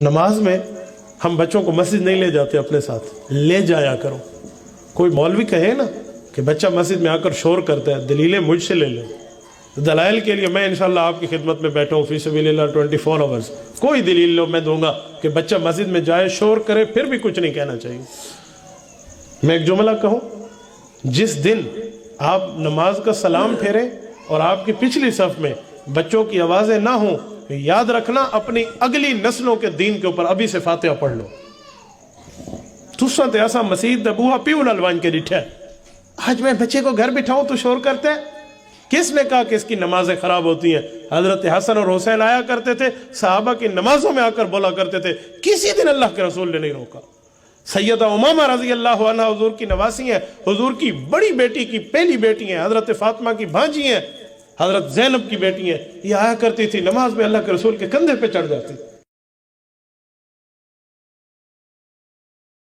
نماز میں ہم بچوں کو مسجد نہیں لے جاتے اپنے ساتھ، لے جایا کرو۔ کوئی مولوی کہے نا کہ بچہ مسجد میں آ کر شور کرتا ہے، دلیلیں مجھ سے لے لیں۔ دلائل کے لیے میں انشاءاللہ آپ کی خدمت میں بیٹھا ہوں، فی سبیل اللہ 24 آورز۔ کوئی دلیل لو میں دوں گا کہ بچہ مسجد میں جائے شور کرے پھر بھی کچھ نہیں کہنا چاہیے۔ میں ایک جملہ کہوں، جس دن آپ نماز کا سلام پھیریں اور آپ کی پچھلی صف میں بچوں کی آوازیں نہ ہوں، یاد رکھنا اپنی اگلی نسلوں کے دین کے اوپر ابھی سے فاتحہ پڑھ لو۔ تُساں تے ایسا مسجد بوہا پیو للوان کے ڈٹھا ہے، آج میں بچے کو گھر بٹھاؤں تو شور کرتے ہیں۔ کس نے کہا کہ اس کی نمازیں خراب ہوتی ہیں؟ حضرت حسن اور حسین آیا کرتے تھے، صحابہ کی نمازوں میں آ کر بولا کرتے تھے، کسی دن اللہ کے رسول نے نہیں روکا۔ سیدہ امامہ رضی اللہ عنہ حضور کی نواسی ہیں، حضور کی بڑی بیٹی کی پہلی بیٹی ہیں، حضرت فاطمہ کی بھانجی ہیں، حضرت زینب کی بیٹی ہیں، یہ آیا کرتی تھی نماز میں اللہ کے رسول کے کندھے پہ چڑھ جاتی۔